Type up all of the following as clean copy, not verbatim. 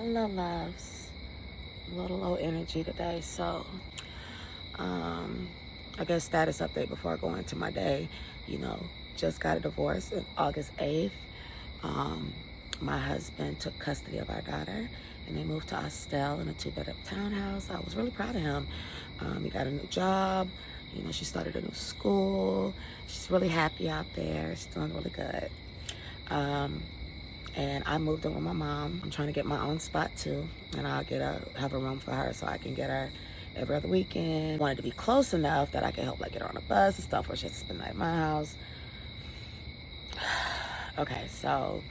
Hello, loves. A little low energy today, so I guess status update before I go into my day. Just got a divorce on August 8th. My husband took custody of our daughter, and they moved to Austell in a 2-bedroom townhouse. I was really proud of him. He got a new job. She started a new school. She's really happy out there. She's doing really good. And I moved in with my mom. I'm trying to get my own spot too, and I'll have a room for her so I can get her every other weekend. Wanted to be close enough that I could help get her on a bus and stuff, where she has to spend the night at my house. Okay, so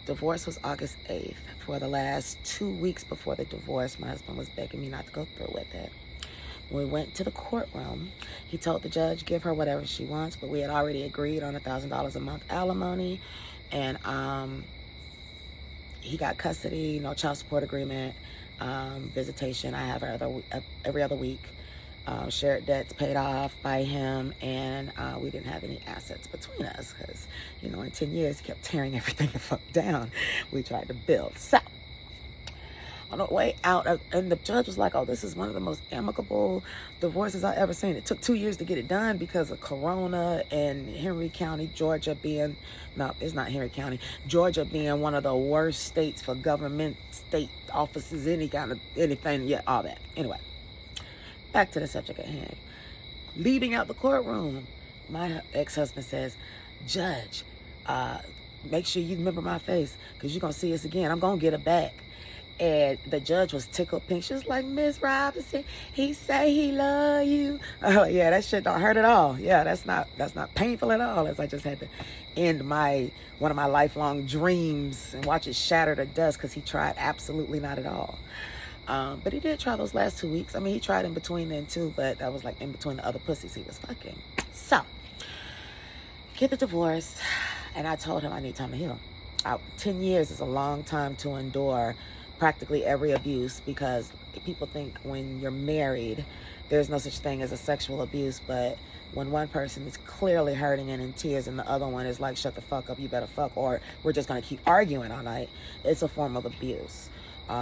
divorce was August 8th. For the last 2 weeks before the divorce, my husband was begging me not to go through with it. When we went to the courtroom, he told the judge, give her whatever she wants, but we had already agreed on $1,000 a month alimony. And he got custody, no child support agreement, visitation. I have her every other week. Shared debts paid off by him, and we didn't have any assets between us because, in 10 years, he kept tearing everything the fuck down we tried to build. So, on the way out, and the judge was like, oh, this is one of the most amicable divorces I've ever seen. It took 2 years to get it done because of Corona and Henry County, Georgia being, no, it's not Henry County, Georgia being one of the worst states for government, state offices, any kind of anything, yeah, all that. Anyway, back to the subject at hand. Leaving out the courtroom, my ex-husband says, Judge, make sure you remember my face because you're going to see us again. I'm going to get it back. And the judge was tickled pink. She was like, Miss Robinson, he say he love you. Oh yeah, that shit don't hurt at all. Yeah, that's not painful at all. As I just had to end one of my lifelong dreams and watch it shatter to dust because he tried absolutely not at all. But he did try those last 2 weeks. I mean, he tried in between then too, but that was in between the other pussies he was fucking. So, get the divorce, and I told him I need time to heal. 10 years is a long time to endure practically every abuse, because people think when you're married, there's no such thing as a sexual abuse, but when one person is clearly hurting and in tears and the other one is like, shut the fuck up, you better fuck, or we're just going to keep arguing all night, it's a form of abuse.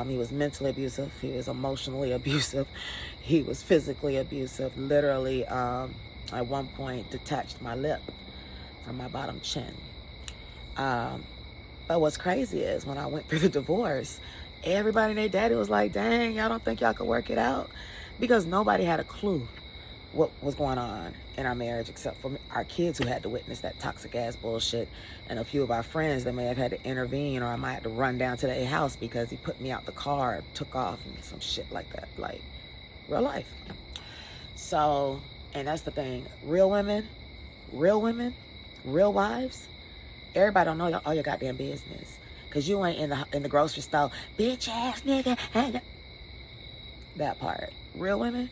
He was mentally abusive, he was emotionally abusive, he was physically abusive, literally at one point detached my lip from my bottom chin. But what's crazy is when I went through the divorce, everybody and their daddy was like, dang, y'all don't think y'all could work it out? Because nobody had a clue what was going on in our marriage except for our kids, who had to witness that toxic ass bullshit, and a few of our friends that may have had to intervene, or I might have to run down to their house because he put me out the car, took off, and some shit like that. Like, real life. So, and that's the thing. Real women, real wives, everybody don't know all your goddamn business. Because you ain't in the grocery store, bitch ass nigga. That part. Real women,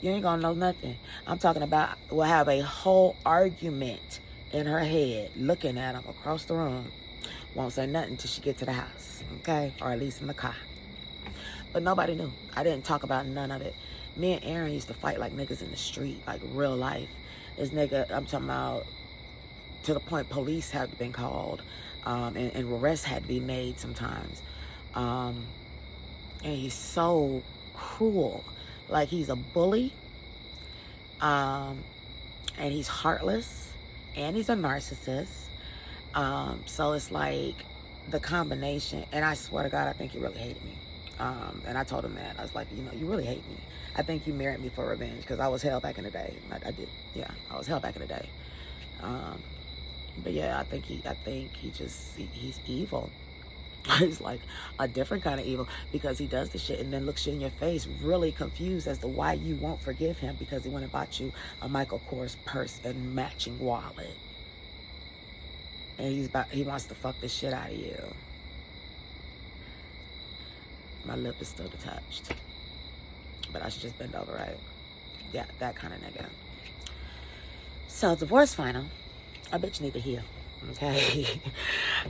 you ain't gonna know nothing. I'm talking about, we'll have a whole argument in her head, looking at him across the room. Won't say nothing till she get to the house, okay? Or at least in the car. But nobody knew. I didn't talk about none of it. Me and Aaron used to fight like niggas in the street, like real life. This nigga, I'm talking about, to the point police had been called. And arrests had to be made sometimes. And he's so cruel. Like, he's a bully. And he's heartless. And he's a narcissist. So it's like the combination. And I swear to God, I think he really hated me. And I told him that. I was like, you really hate me. I think you married me for revenge, because I was hell back in the day. I did. Yeah, I was hell back in the day. But yeah, I think he's evil. He's like a different kind of evil, because he does the shit and then looks you in your face, really confused as to why you won't forgive him, because he went and bought you a Michael Kors purse and matching wallet. And he wants to fuck the shit out of you. My lip is still detached. But I should just bend over, right? Yeah, that kind of nigga. So, divorce final. I bitch need to heal, okay?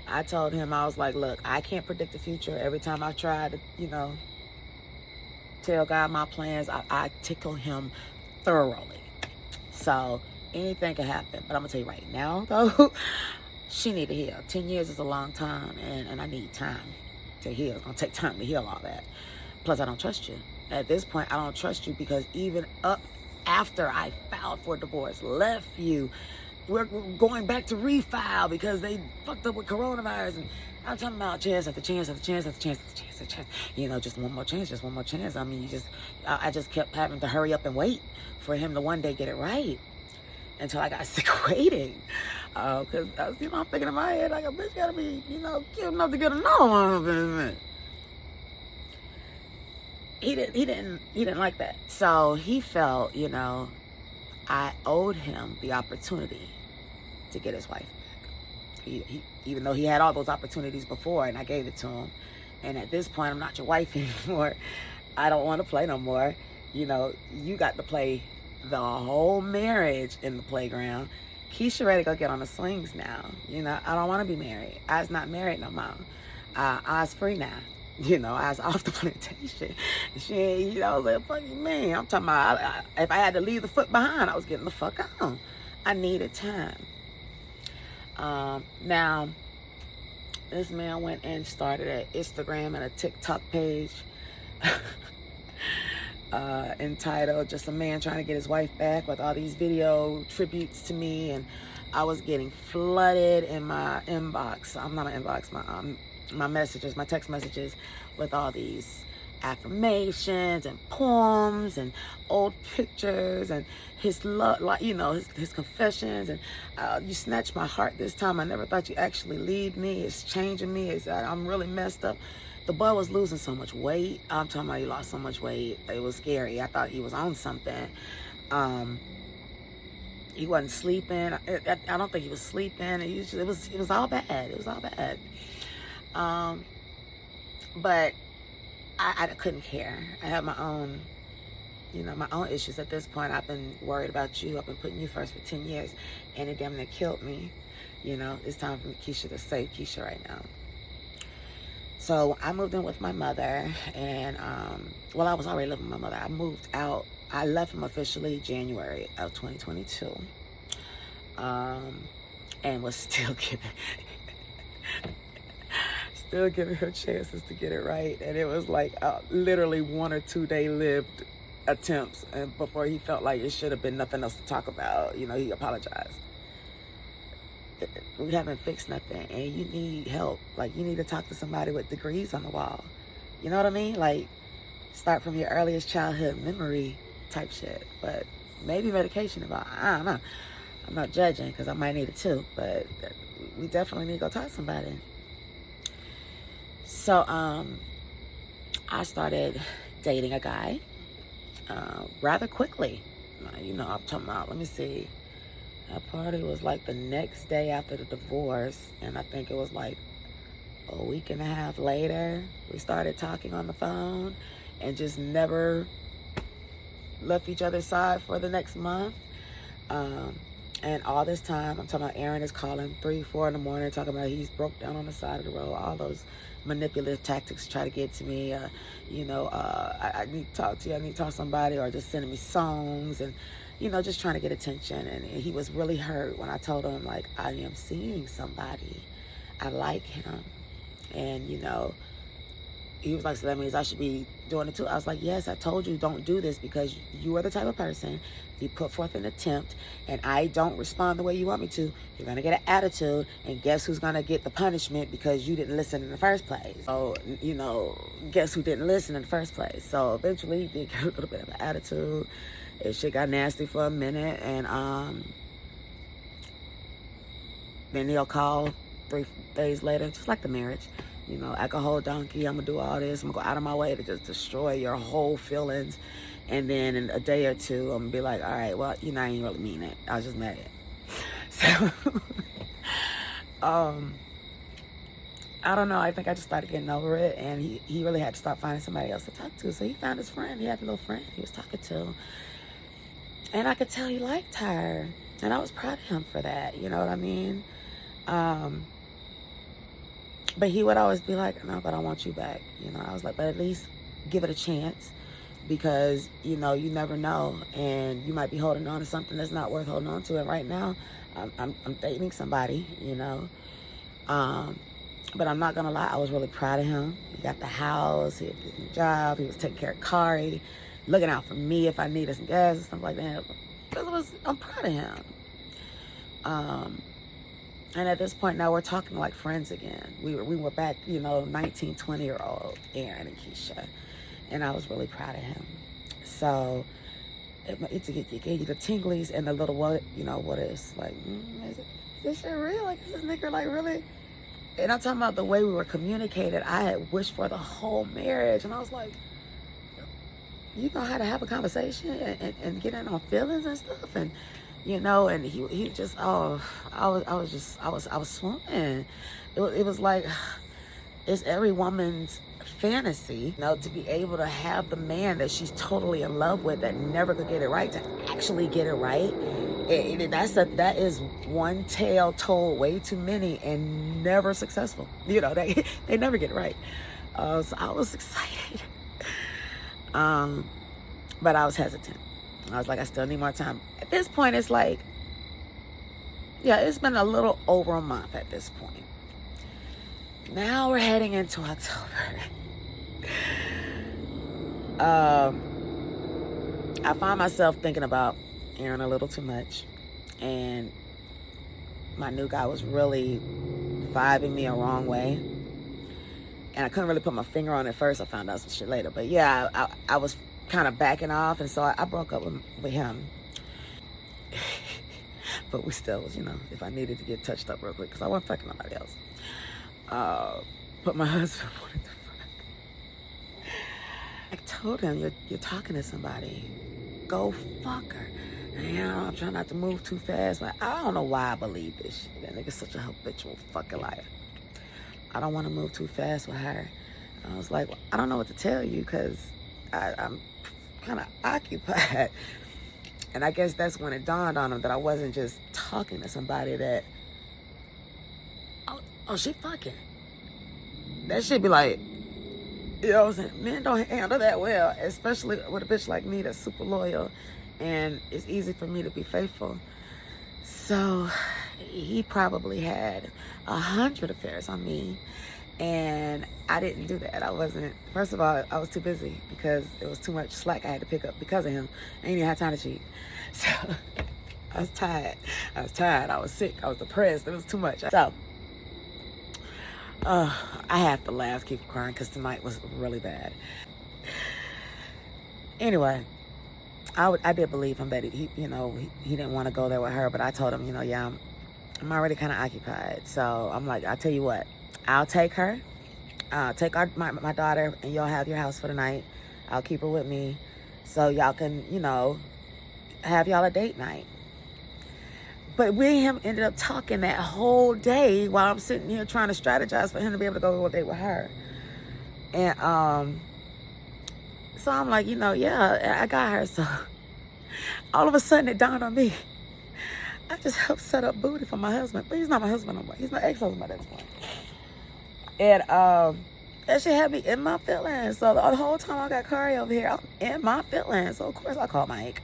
I told him, I was like, look, I can't predict the future. Every time I try to, tell God my plans, I tickle him thoroughly. So anything can happen. But I'm going to tell you right now, though, she need to heal. 10 years is a long time, and I need time. to heal. It's gonna take time to heal all that. Plus, I don't trust you. At this point, I don't trust you because even up after I filed for divorce, left you, we're going back to refile because they fucked up with coronavirus. And I'm talking about chance after chance after chance after chance after chance after chance. You know, just one more chance, just one more chance. I mean, I just kept having to hurry up and wait for him to one day get it right until I got sick of waiting. Because, I'm thinking in my head, like, a bitch gotta be, cute enough to get another one up in a minute. He didn't like that. So he felt, I owed him the opportunity to get his wife back. He even though he had all those opportunities before and I gave it to him. And at this point, I'm not your wife anymore. I don't want to play no more. You got to play the whole marriage in the playground. Keisha ready to go get on the swings now. I don't want to be married. I was not married no more. I was free now. I was off the plantation. She ain't, I was like, fucking man. I'm talking about, if I had to leave the foot behind, I was getting the fuck on. I needed time. Now, this man went and started an Instagram and a TikTok page entitled Just a Man Trying to Get His Wife Back, with all these video tributes to me. And I was getting flooded in my inbox. I'm not my inbox, my messages, my text messages, with all these affirmations and poems and old pictures and his love, his confessions. And you snatched my heart this time. I never thought you actually leave me. It's changing me. I'm really messed up. The boy was losing so much weight. I'm talking about he lost so much weight. It was scary. I thought he was on something. He wasn't sleeping. I don't think he was sleeping. It was all bad. It was all bad. But I couldn't care. I have my own, my own issues at this point. I've been worried about you. I've been putting you first for 10 years, and it damn near killed me. It's time for Keisha to save Keisha right now. So I moved in with my mother, and I was already living with my mother. I moved out. I left him officially January of 2022, and was still giving her chances to get it right. And it was like literally 1 or 2 day lived attempts, and before he felt like it should have been nothing else to talk about. He apologized. We haven't fixed nothing, and you need help. Like, you need to talk to somebody with degrees on the wall. You know what I mean? Like, start from your earliest childhood memory type shit. But maybe medication about, I don't know. I'm not judging, because I might need it too, but we definitely need to go talk to somebody. So I started dating a guy rather quickly. I'm talking about, let me see. That party was like the next day after the divorce, and I think it was like a week and a half later, we started talking on the phone and just never left each other's side for the next month. And all this time, I'm talking about Aaron is calling 3, 4 in the morning, talking about he's broke down on the side of the road, all those manipulative tactics to try to get to me. I need to talk to you, I need to talk to somebody, or just sending me songs and, just trying to get attention. And he was really hurt when I told him, like, I am seeing somebody. I like him. And, he was like, so that means I should be doing it too. I was like, yes, I told you don't do this, because you are the type of person, if you put forth an attempt and I don't respond the way you want me to, you're going to get an attitude, and guess who's going to get the punishment because you didn't listen in the first place. So, guess who didn't listen in the first place? So eventually he did get a little bit of an attitude. It shit got nasty for a minute, and then he'll call 3 days later, just like the marriage. Alcohol donkey, I'm going to do all this. I'm going to go out of my way to just destroy your whole feelings. And then in a day or two, I'm going to be like, all right, well, I ain't really mean it. I was just mad. So, I don't know. I think I just started getting over it. And he really had to start finding somebody else to talk to. So he found his friend. He had a little friend he was talking to. And I could tell he liked her. And I was proud of him for that. You know what I mean? But he would always be like, no, but I want you back. I was like, but at least give it a chance, because, you never know. And you might be holding on to something that's not worth holding on to. And right now, I'm dating somebody, But I'm not going to lie, I was really proud of him. He got the house, he had his new job, he was taking care of Kari, looking out for me if I needed some gas and stuff like that. I'm proud of him. And at this point now we're talking like friends again. We were back, 19, 20-year-old Aaron and Keisha. And I was really proud of him. So it gave you the tinglies and the little what is like, is this shit real? Like, is this nigga like really? And I'm talking about the way we were communicated. I had wished for the whole marriage. And I was like, you know how to have a conversation and get in on feelings and stuff. And, and he just, I was swooning. It was like, it's every woman's fantasy, to be able to have the man that she's totally in love with that never could get it right, to actually get it right. That is one tale told way too many and never successful. They never get it right. So I was excited. But I was hesitant. I was like, I still need more time. At this point, it's like, it's been a little over a month at this point. Now we're heading into October. I find myself thinking about Aaron a little too much. And my new guy was really vibing me a wrong way. And I couldn't really put my finger on it first. I found out some shit later. But yeah, I was kind of backing off. And so I broke up with him. But we still was, if I needed to get touched up real quick. Because I wasn't fucking nobody else. But my husband wanted to fuck. I told him, you're talking to somebody. Go fuck her. And, I'm trying not to move too fast. But I don't know why I believe this shit. That nigga's such a habitual fucking liar. I don't want to move too fast with her. I was like, I don't know what to tell you because I'm kind of occupied. And I guess that's when it dawned on him that I wasn't just talking to somebody that, oh, she fucking. That should be like, what I'm saying? Men don't handle that well, especially with a bitch like me that's super loyal. And it's easy for me to be faithful. So he probably had 100 affairs on me. And I didn't do that. First of all, I was too busy because it was too much slack I had to pick up because of him. I ain't even had time to cheat. So I was tired. I was sick. I was depressed. It was too much. So I have to laugh, keep crying because tonight was really bad. Anyway, I did believe him that he didn't want to go there with her, but I told him, I'm already kind of occupied. So I'm like, I'll tell you what, I'll take her, take my daughter, and y'all have your house for the night. I'll keep her with me so y'all can, have y'all a date night. But we and him ended up talking that whole day while I'm sitting here trying to strategize for him to be able to go on a date with her. And so I'm like, I got her. So all of a sudden it dawned on me, I just helped set up booty for my husband. But he's not my husband no more. He's my ex-husband at this point. And that shit had me in my feelings. So the whole time I got Kari over here, I'm in my feelings. So of course I called Mike.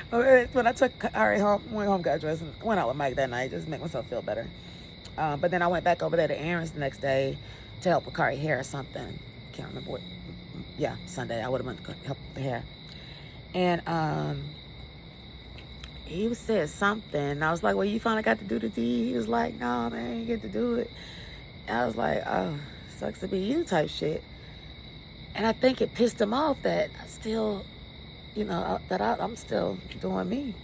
When I took Kari home, went home, got dressed, and went out with Mike that night just to make myself feel better. But then I went back over there to Aaron's the next day to help with Kari hair or something. Can't remember what. Yeah, Sunday. I would have went to help with the hair. And he said something. And I was like, well, you finally got to do the deed? He was like, no, man, I didn't get to do it. And I was like, oh, sucks to be you type shit. And I think it pissed him off that I still, I'm still doing me.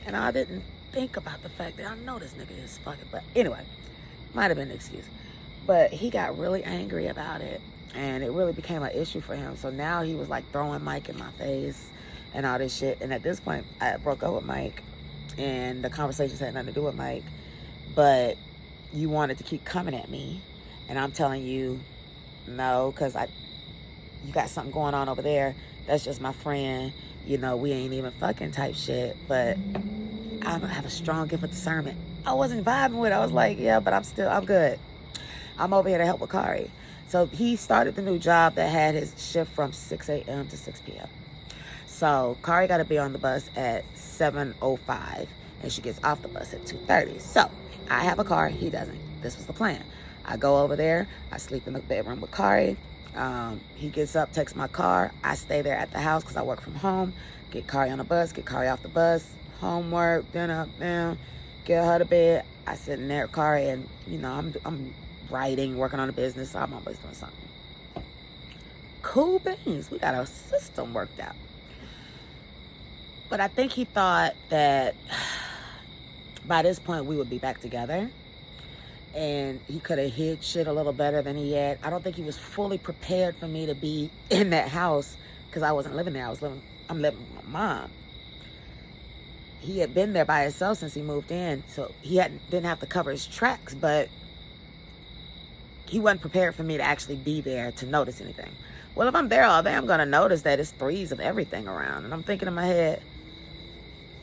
And I didn't think about the fact that I know this nigga is fucking. But anyway, might have been an excuse. But he got really angry about it. And it really became an issue for him. So now he was like throwing Mike in my face and all this shit. And at this point, I broke up with Mike. And the conversations had nothing to do with Mike. But you wanted to keep coming at me. And I'm telling you, no, because you got something going on over there. That's just my friend. We ain't even fucking type shit. But I have a strong gift of discernment. I wasn't vibing with it. I was like, yeah, but I'm good. I'm over here to help with Kari. So he started the new job that had his shift from 6 a.m. to 6 p.m. So Kari got to be on the bus at 7:05. And she gets off the bus at 2:30. So I have a car. He doesn't. This was the plan. I go over there. I sleep in the bedroom with Kari. He gets up, takes my car. I stay there at the house because I work from home. Get Kari on the bus, get Kari off the bus. Homework, dinner, bam, get her to bed. I sit in there with Kari, and I'm writing, working on a business. So I'm always doing something. Cool beans. We got a system worked out. But I think he thought that by this point we would be back together, and he could have hid shit a little better than he had. I don't think he was fully prepared for me to be in that house because I wasn't living there. I'm living with my mom. He had been there by himself since he moved in, so he didn't have to cover his tracks, but he wasn't prepared for me to actually be there to notice anything. Well, if I'm there all day, I'm going to notice that it's threes of everything around. And I'm thinking in my head,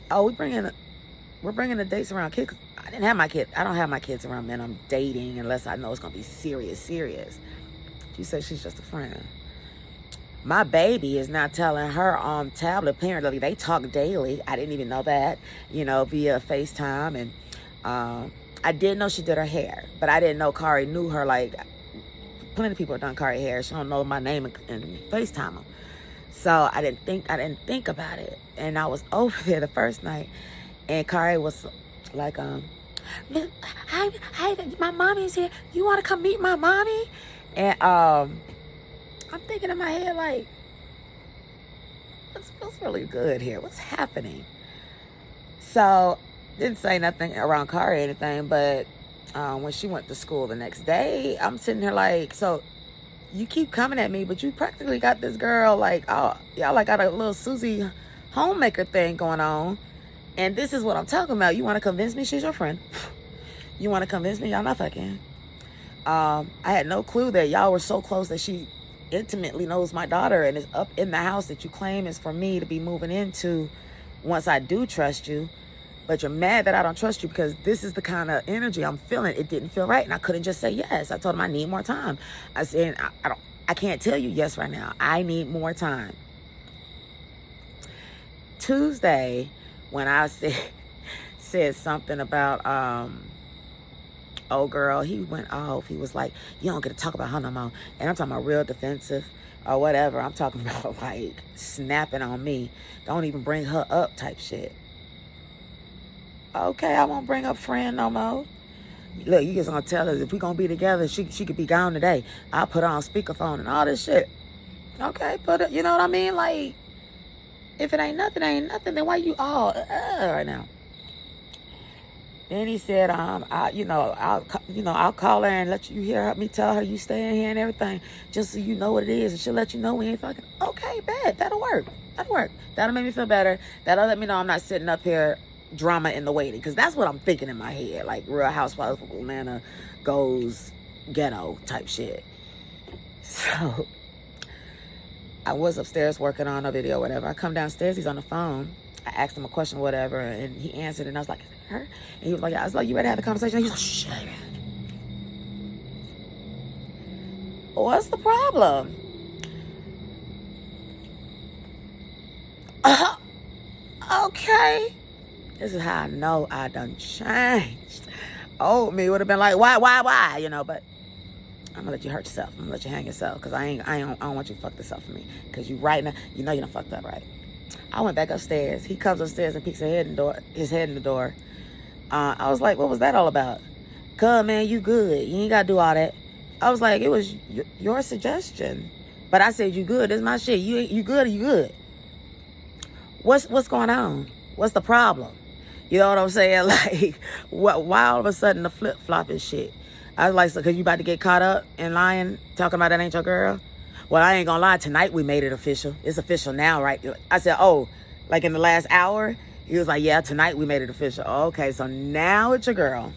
oh, we're bringing the dates around kids. I didn't have my kids. I don't have my kids around men I'm dating unless I know it's going to be serious. She said she's just a friend. My baby is now telling her on tablet. Apparently, they talk daily. I didn't even know that, via FaceTime. And I did know she did her hair, but I didn't know Kari knew her. Like, plenty of people have done Kari hair. She don't know my name and FaceTime them. So I didn't think about it. And I was over there the first night, and Kari was like, hi, my mommy's here. You want to come meet my mommy? And I'm thinking in my head, like, what's really good here? What's happening? So, didn't say nothing around Kari or anything, but when she went to school the next day, I'm sitting here like, so you keep coming at me, but you practically got this girl like, oh, y'all like got a little Susie homemaker thing going on. And this is what I'm talking about. You want to convince me she's your friend? You want to convince me y'all not fucking? I had no clue that y'all were so close that she intimately knows my daughter and is up in the house that you claim is for me to be moving into once I do trust you. But you're mad that I don't trust you because this is the kind of energy I'm feeling. It didn't feel right, and I couldn't just say yes. I told him I need more time. I said, I can't tell you yes right now. I need more time. Tuesday, when I said something about old girl, he went off. He was like, you don't get to talk about her no more. And I'm talking about real defensive or whatever. I'm talking about like snapping on me. Don't even bring her up type shit. Okay, I won't bring up friend no more. Look, you just gonna tell us if we gonna be together, she could be gone today. I'll put her on speakerphone and all this shit. Okay, put it, you know what I mean? Like, if it ain't nothing, then why you all right now? Then he said, I'll call her and let you hear me tell her you stay in here and everything, just so you know what it is, and she'll let you know we ain't fucking. Okay, bad. That'll work. That'll make me feel better. That'll let me know I'm not sitting up here drama in the waiting, because that's what I'm thinking in my head, like Real Housewives of Atlanta goes ghetto type shit. So I was upstairs working on a video, whatever. I come downstairs, he's on the phone. I asked him a question, whatever, and he answered, and I was like, is it her? And he was like, I was like, you ready to have the conversation? And he was like, shut up. What's the problem? Okay. This is how I know I done changed. Old me would have been like, why? But I'm gonna let you hurt yourself. I'm gonna let you hang yourself, because I don't want you to fuck this up for me. Because you right now, you done fucked up, right? I went back upstairs. He comes upstairs and peeks his head in the door. I was like, what was that all about? Cuz, man, you good. You ain't gotta do all that. I was like, it was your suggestion. But I said, you good. This is my shit. You good or you good? What's going on? What's the problem? You know what I'm saying? Like, why all of a sudden the flip-flopping shit? I was like, so because you about to get caught up in lying, talking about that ain't your girl? Well, I ain't gonna lie. Tonight we made it official. It's official now, right? I said, oh, like in the last hour? He was like, yeah, tonight we made it official. Okay, so now it's your girl.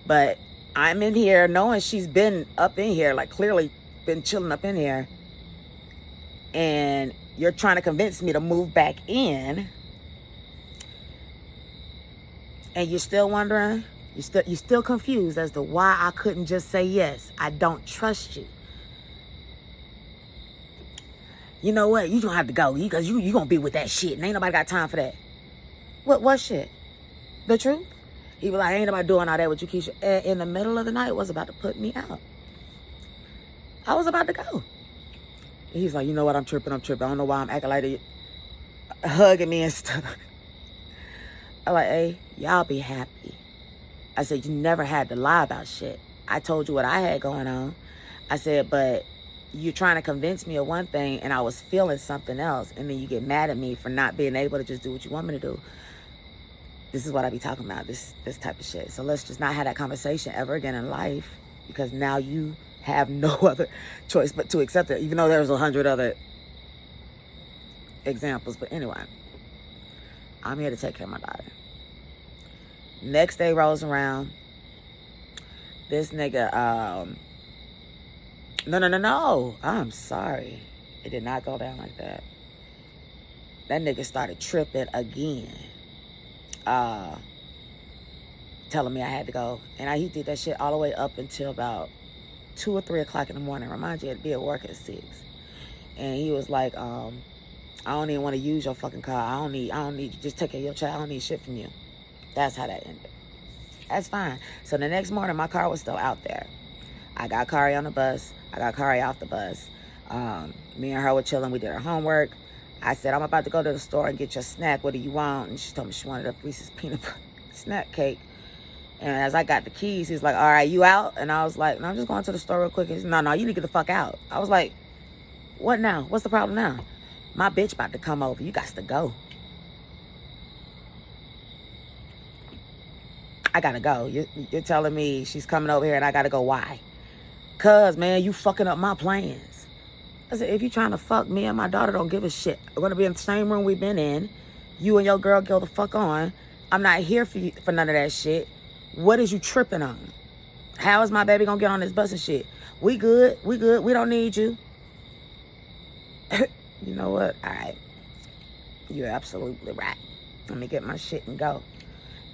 But I'm in here knowing she's been up in here, like clearly been chilling up in here. And you're trying to convince me to move back in. And you're still wondering? You're still confused as to why I couldn't just say yes. I don't trust you. You know what? You don't have to go, because you gonna be with that shit, and ain't nobody got time for that. What shit? The truth. He was like, ain't nobody doing all that with you, Keisha. And in the middle of the night, was about to put me out. I was about to go. He's like, you know what? I'm tripping. I don't know why I'm acting like it. Hugging me and stuff. I'm like, hey, y'all be happy. I said, you never had to lie about shit. I told you what I had going on. I said, but you're trying to convince me of one thing and I was feeling something else. And then you get mad at me for not being able to just do what you want me to do. This is what I be talking about, this type of shit. So let's just not have that conversation ever again in life, because now you have no other choice but to accept it, even though there's 100 other examples. But anyway, I'm here to take care of my daughter. Next day rolls around. This nigga, no. I'm sorry. It did not go down like that. That nigga started tripping again. Telling me I had to go. And he did that shit all the way up until about 2 or 3 o'clock in the morning. Remind you, I had to be at work at 6. And he was like, I don't even want to use your fucking car. I don't need, just take care of your child. I don't need shit from you. That's how that ended. That's fine. So the next morning, my car was still out there. I got Kari on the bus. I got Kari off the bus. Me and her were chilling. We did our homework. I said, I'm about to go to the store and get your snack. What do you want? And she told me she wanted a Reese's peanut butter snack cake. And as I got the keys, he's like, all right, you out? And I was like, no, I'm just going to the store real quick. He said, no, you need to get the fuck out. I was like, what now? What's the problem now? My bitch about to come over. You got to go. I got to go. You're telling me she's coming over here and I got to go. Why? Because, man, you fucking up my plans. I said, if you're trying to fuck me and my daughter, don't give a shit. We're going to be in the same room we've been in. You and your girl go the fuck on. I'm not here for none of that shit. What is you tripping on? How is my baby going to get on this bus and shit? We good. We don't need you. You know what? All right. You're absolutely right. Let me get my shit and go.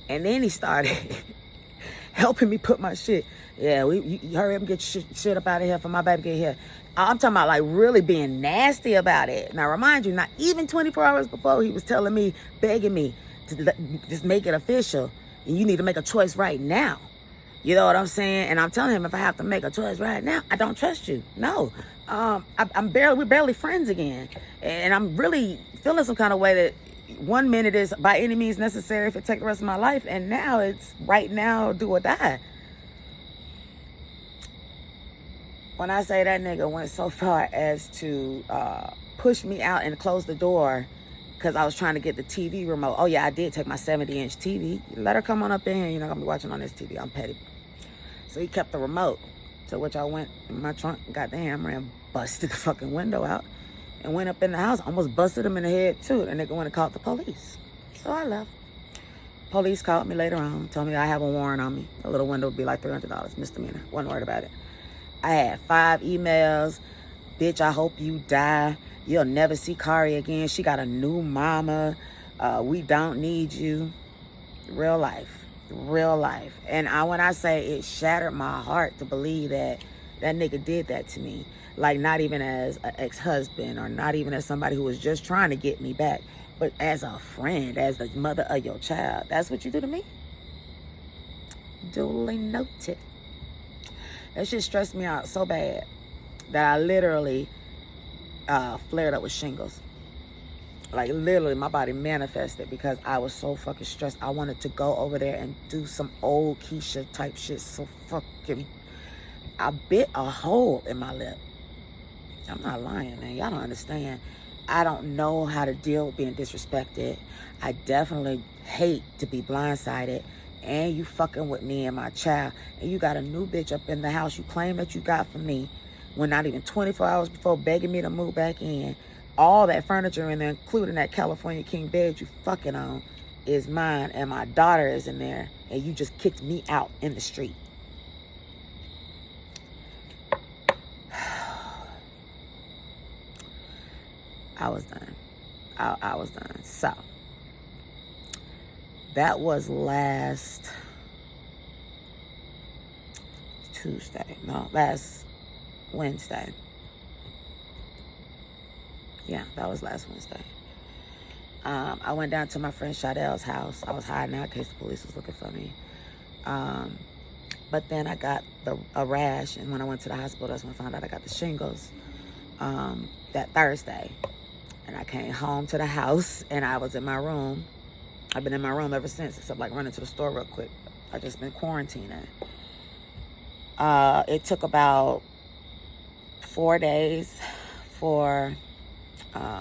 And then he started helping me put my shit. Yeah, you hurry up and get your shit up out of here for my baby to get here. I'm talking about like really being nasty about it. Now, remind you, not even 24 hours before, he was telling me, begging me to just make it official. And you need to make a choice right now. You know what I'm saying? And I'm telling him, if I have to make a choice right now, I don't trust you. No. We're barely friends again. And I'm really feeling some kind of way that 1 minute is by any means necessary if it take the rest of my life. And now it's right now, do or die. When I say that nigga went so far as to push me out and close the door because I was trying to get the TV remote. Oh, yeah, I did take my 70-inch TV. Let her come on up in here. You're not going to be watching on this TV. I'm petty. So he kept the remote. To which I went in my trunk, got the hammer, and busted the fucking window out. And went up in the house. Almost busted him in the head, too. The nigga went and called the police. So I left. Police called me later on. Told me I have a warrant on me. A little window would be like $300. Misdemeanor. Wasn't worried about it. I had 5 emails. Bitch, I hope you die. You'll never see Kari again. She got a new mama. We don't need you. Real life. Real life. And when I say it shattered my heart to believe that that nigga did that to me. Like, not even as an ex-husband or not even as somebody who was just trying to get me back, but as a friend, as the mother of your child. That's what you do to me? Duly noted. That shit stressed me out so bad that I literally flared up with shingles. Like, literally, my body manifested because I was so fucking stressed. I wanted to go over there and do some old Keisha type shit. So fucking, I bit a hole in my lip. I'm not lying, man. Y'all don't understand. I don't know how to deal with being disrespected. I definitely hate to be blindsided. And you fucking with me and my child. And you got a new bitch up in the house you claim that you got from me when not even 24 hours before begging me to move back in. All that furniture in there, including that California king bed you fucking on, is mine. And my daughter is in there. And you just kicked me out in the street. I was done. I was done. So, that was last Wednesday. Yeah, that was last Wednesday. I went down to my friend Shadell's house. I was hiding out in case the police was looking for me. But then I got a rash, and when I went to the hospital, that's when I found out I got the shingles that Thursday. And I came home to the house, and I was in my room. I've been in my room ever since, except like running to the store real quick. I just been quarantining. It took about 4 days for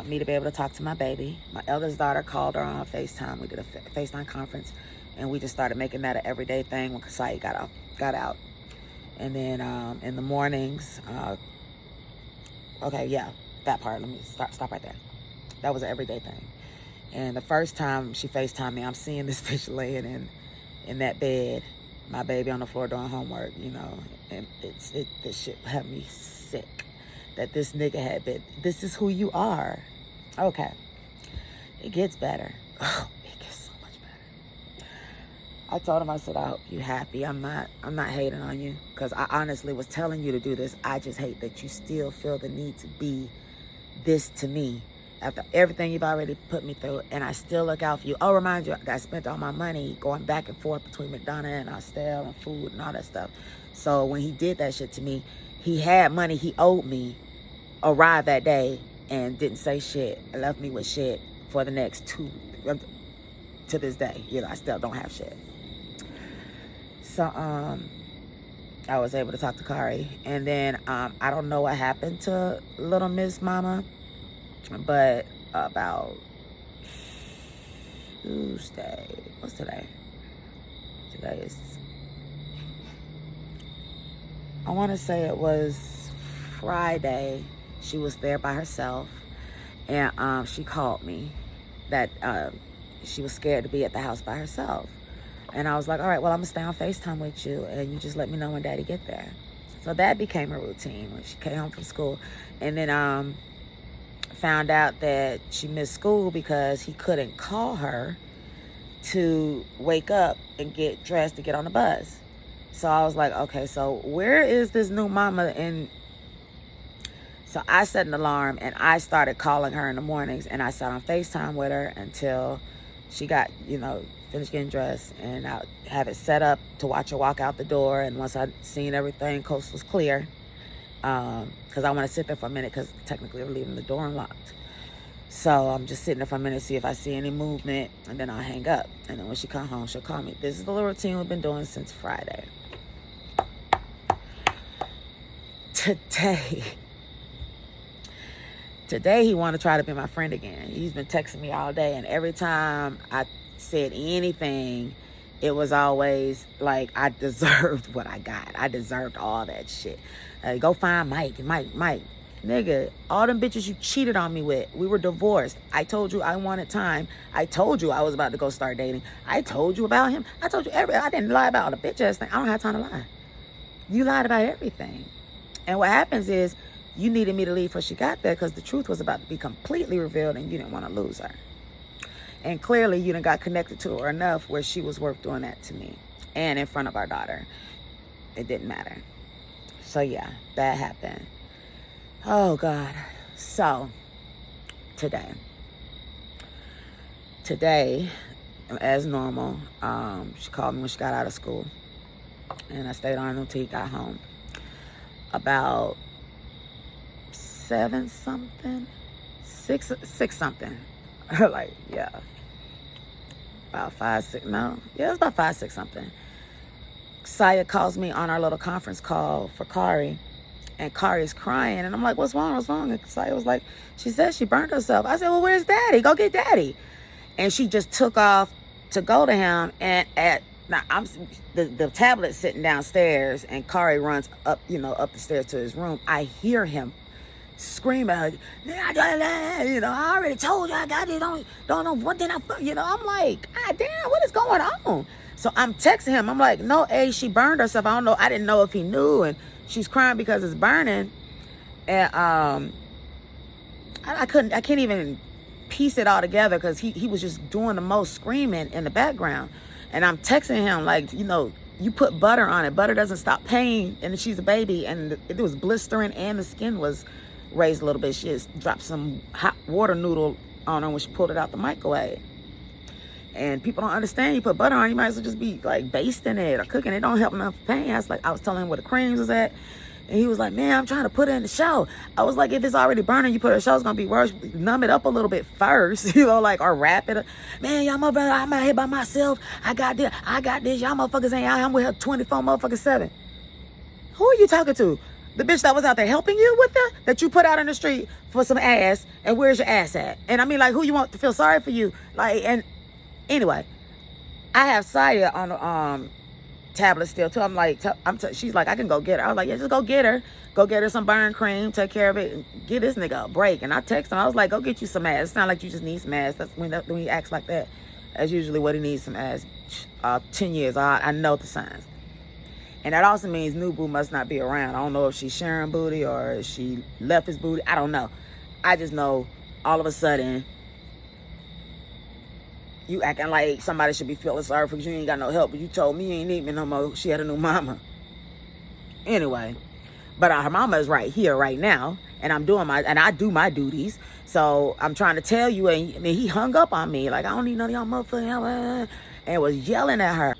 me to be able to talk to my baby. My eldest daughter called her on FaceTime. We did a FaceTime conference, and we just started making that an everyday thing when Kasai got out. And then in the mornings, that part. Let me stop right there. That was an everyday thing. And the first time she FaceTimed me, I'm seeing this bitch laying in that bed, my baby on the floor doing homework, and this shit had me sick. That this nigga had been, this is who you are. Okay. It gets better. Oh, it gets so much better. I told him, I said, I hope you happy. I'm not hating on you, because I honestly was telling you to do this. I just hate that you still feel the need to be this to me after everything you've already put me through, and I still look out for you. Oh, remind you, I spent all my money going back and forth between McDonough and Austell and food and all that stuff. So when he did that shit to me, he had money he owed me, arrived that day, and didn't say shit, and left me with shit for the next to this day. I still don't have shit. So I was able to talk to Kari, and then I don't know what happened to little Miss Mama, but about Tuesday, what's today? Today is, I want to say it was Friday. She was there by herself, and she called me that she was scared to be at the house by herself. And I was like, all right, well, I'm gonna stay on FaceTime with you, and you just let me know when Daddy get there. So that became a routine when she came home from school. And then found out that she missed school because he couldn't call her to wake up and get dressed to get on the bus. So I was like, okay, so where is this new mama? And so I set an alarm, and I started calling her in the mornings, and I sat on FaceTime with her until she got, finished getting dressed, and I have it set up to watch her walk out the door. And once I'd seen everything, coast was clear, because I want to sit there for a minute, because technically we're leaving the door unlocked. So I'm just sitting there for a minute to see if I see any movement, and then I'll hang up. And then when she come home, she'll call me. This is the little routine we've been doing since Friday. Today he wanted to try to be my friend again. He's been texting me all day, and every time I said anything, it was always like I deserved what I got. I deserved all that shit. Go find Mike. Nigga, all them bitches you cheated on me with, we were divorced. I told you I wanted time. I told you I was about to go start dating. I told you about him. I told you I didn't lie about a bitch ass thing. I don't have time to lie. You lied about everything. And what happens is, you needed me to leave before she got there, because the truth was about to be completely revealed, and you didn't want to lose her. And clearly you done got connected to her enough where she was worth doing that to me, and in front of our daughter. It didn't matter. So yeah, that happened. Oh God. So today, as normal, she called me when she got out of school, and I stayed on until he got home. About 6 something. Like, yeah. About 5, 6, no. Yeah, it was about 5, 6 something. Saya calls me on our little conference call for Kari, and Kari's crying, and I'm like, what's wrong? And Saya was like, she said she burned herself. I said, well, where's Daddy? Go get Daddy. And she just took off to go to him, and I'm the tablet sitting downstairs, and Kari runs up, up the stairs to his room. I hear him scream at her, I already told you I got it. Don't know what did I, I'm like, God damn, what is going on? So I'm texting him. I'm like, no, she burned herself. I don't know. I didn't know if he knew, and she's crying because it's burning. And I can't even piece it all together, because he was just doing the most screaming in the background. And I'm texting him like, you put butter on it. Butter doesn't stop pain, and she's a baby, and it was blistering, and the skin was raised a little bit. She just dropped some hot water noodle on her when she pulled it out the microwave. And people don't understand. You put butter on, you might as well just be like basting it or cooking it. Don't help enough pain. I was telling him where the creams was at. And he was like, man, I'm trying to put it in the shower. I was like, if it's already burning, you put it in the shower, it's going to be worse. Numb it up a little bit first, like, or wrap it up. Man, y'all motherfuckers, I'm out here by myself. I got this. Y'all motherfuckers ain't out here. I'm with her 24 motherfuckers 7. Who are you talking to? The bitch that was out there helping you with that you put out in the street for some ass, and where's your ass at? And I mean, like, who you want to feel sorry for you? Like, and anyway, I have Saya on the tablet still too. I'm like, she's like, I can go get her. I was like, yeah, just go get her. Go get her some burn cream, take care of it, and get this nigga a break. And I text him, I was like, go get you some ass. It sounds like you just need some ass. That's when he acts like that. That's usually what he needs, some ass. 10 years, I know the signs. And that also means new boo must not be around. I don't know if she's sharing booty or if she left his booty. I don't know. I just know all of a sudden you acting like somebody should be feeling sorry for you. You ain't got no help, but you told me you ain't need me no more. She had a new mama. Anyway, but her mama is right here, right now, and I do my duties. So I'm trying to tell you, and he hung up on me like, I don't need none of y'all motherfucking, and was yelling at her.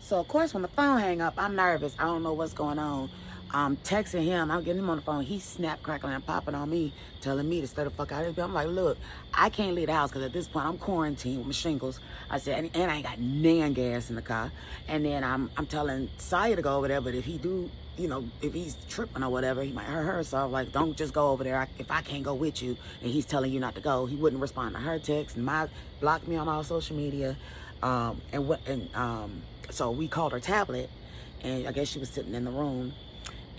So of course, when the phone hang up, I'm nervous. I don't know what's going on. I'm texting him. I'm getting him on the phone. He's snap, crackling, and popping on me, telling me to stay the fuck out of here. I'm like, look, I can't leave the house because at this point I'm quarantined with my shingles. I said, and I ain't got nan gas in the car. And then I'm telling Saya to go over there, but if he do, if he's tripping or whatever, he might hurt her. So I'm like, don't just go over there. If I can't go with you, and he's telling you not to go, he wouldn't respond to her text and blocked me on all social media. So we called her tablet, and I guess she was sitting in the room.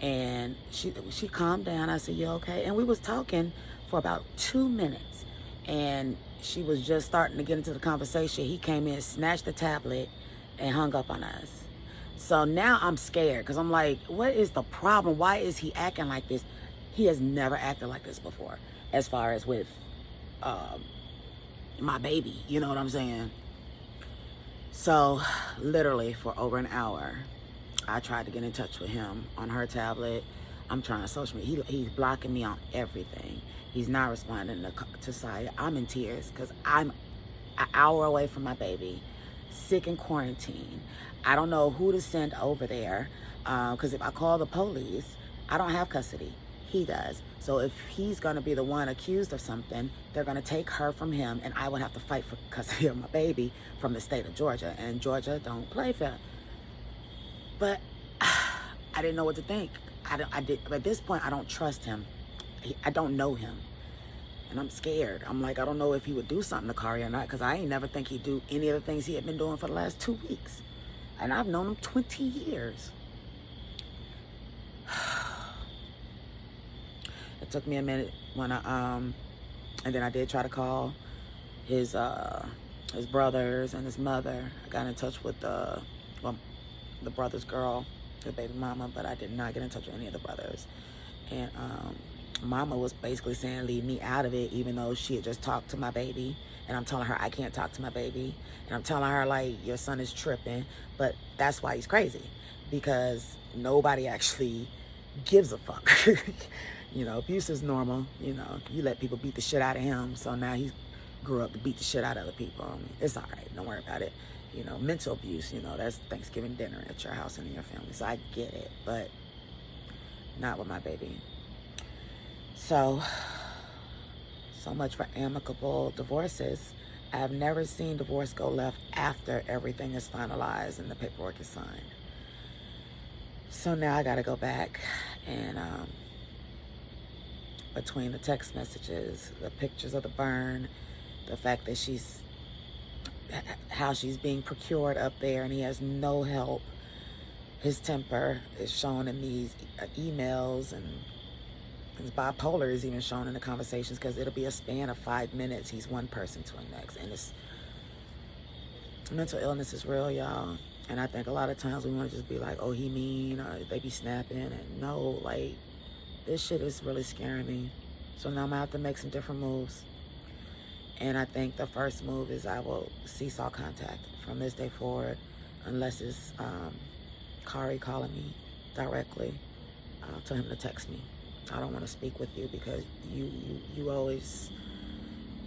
And she calmed down. I said, you okay? And we was talking for about 2 minutes. And she was just starting to get into the conversation. He came in, snatched the tablet, and hung up on us. So now I'm scared because I'm like, what is the problem? Why is he acting like this? He has never acted like this before, as far as with my baby. You know what I'm saying? So literally for over an hour, I tried to get in touch with him on her tablet. I'm trying to social media. He's blocking me on everything. He's not responding to Saya. I'm in tears because I'm an hour away from my baby, sick in quarantine. I don't know who to send over there because if I call the police, I don't have custody. He does. So if he's going to be the one accused of something, they're going to take her from him, and I would have to fight for custody of my baby from the state of Georgia. And Georgia don't play fair. But I didn't know what to think. At this point, I don't trust him. I don't know him. And I'm scared. I'm like, I don't know if he would do something to Kari or not, because I ain't never think he'd do any of the things he had been doing for the last 2 weeks. And I've known him 20 years. It took me a minute when and then I did try to call his brothers and his mother. I got in touch with the brother's girl, the baby mama, but I did not get in touch with any of the brothers. And mama was basically saying leave me out of it, even though she had just talked to my baby. And I'm telling her I can't talk to my baby. And I'm telling her, like, your son is tripping. But that's why he's crazy, because nobody actually gives a fuck. Abuse is normal. You let people beat the shit out of him. So now he grew up to beat the shit out of other people. I mean, it's all right. Don't worry about it. Mental abuse, that's Thanksgiving dinner at your house and in your family. So I get it, but not with my baby. So much for amicable divorces. I've never seen divorce go left after everything is finalized and the paperwork is signed. So now I got to go back and between the text messages, the pictures of the burn, the fact that how she's being procured up there and he has no help. His temper is shown in these emails, and his bipolar is even shown in the conversations, because it'll be a span of 5 minutes. He's one person to the next. And mental illness is real, y'all. And I think a lot of times we want to just be like, oh, he mean, or they be snapping. And no, like, this shit is really scaring me. So now I'm going to have to make some different moves. And I think the first move is I will cease all contact from this day forward, unless it's Kari calling me directly. I'll tell him to text me. I don't want to speak with you because you always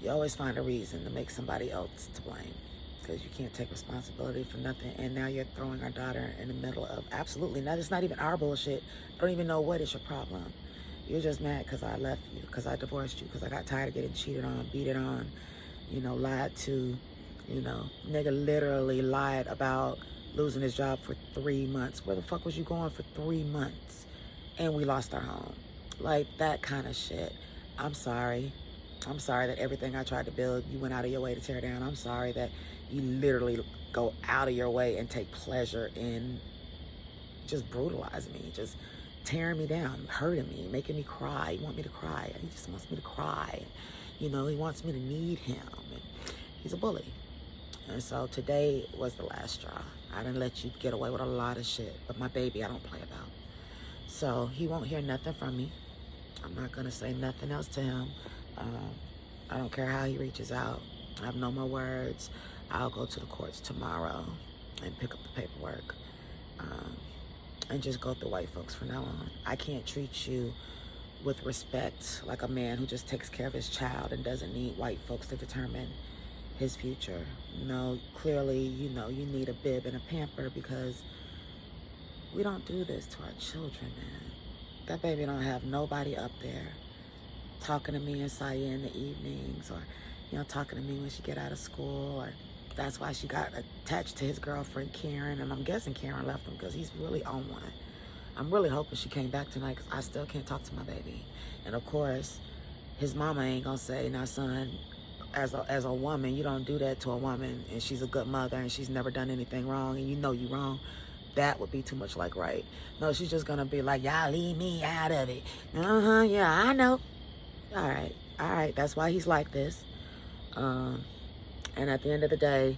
You always find a reason to make somebody else to blame, because you can't take responsibility for nothing. And now you're throwing our daughter in the middle of absolutely nothing. It's not even our bullshit. I don't even know what is your problem. You're just mad because I left you, because I divorced you, because I got tired of getting cheated on, beat it on, you know, lied to, you know. Nigga literally lied about losing his job for 3 months. Where the fuck was you going for 3 months? And we lost our home. Like, that kind of shit. I'm sorry. I'm sorry that everything I tried to build, you went out of your way to tear down. I'm sorry that you literally go out of your way and take pleasure in just brutalizing me, just tearing me down, hurting me, making me cry. You want me to cry. He just wants me to cry. You know, he wants me to need him. And he's a bully. And so today was the last straw. I didn't let you get away with a lot of shit, but my baby I don't play about. So he won't hear nothing from me. I'm not going to say nothing else to him. I don't care how he reaches out. I have no more words. I'll go to the courts tomorrow and pick up the paperwork and just go through white folks from now on. I can't treat you with respect like a man who just takes care of his child and doesn't need white folks to determine his future. No, clearly, you know, you need a bib and a pamper, because we don't do this to our children, man. That baby don't have nobody up there talking to me and Saya in the evenings, or, you know, talking to me when she get out of school. Or that's why she got attached to his girlfriend Karen, and I'm guessing Karen left him because he's really on one. I'm really hoping she came back tonight, because I still can't talk to my baby. And of course, his mama ain't gonna say, now son, as a woman, you don't do that to a woman, and she's a good mother and she's never done anything wrong, and you know you wrong. That would be too much like right. No, she's just gonna be like, y'all leave me out of it. Yeah, I know. All right, that's why he's like this. And at the end of the day,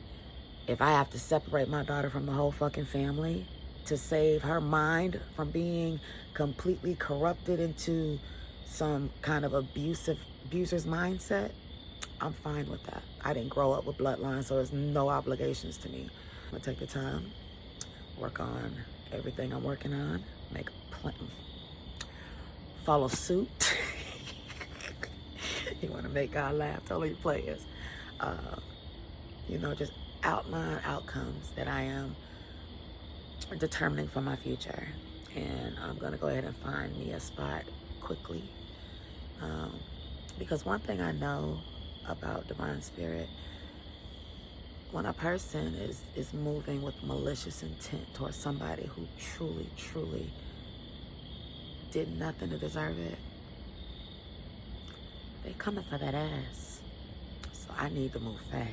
if I have to separate my daughter from the whole fucking family to save her mind from being completely corrupted into some kind of abuser's mindset, I'm fine with that. I didn't grow up with bloodlines, so there's no obligations to me. I'm gonna take the time, work on everything I'm working on, make a plan, follow suit. You want to make God laugh, tell your players. You know, just outline outcomes that I am determining for my future. And I'm going to go ahead and find me a spot quickly. Because one thing I know about divine spirit, when a person is moving with malicious intent towards somebody who truly, truly did nothing to deserve it, they coming for that ass. So I need to move fast.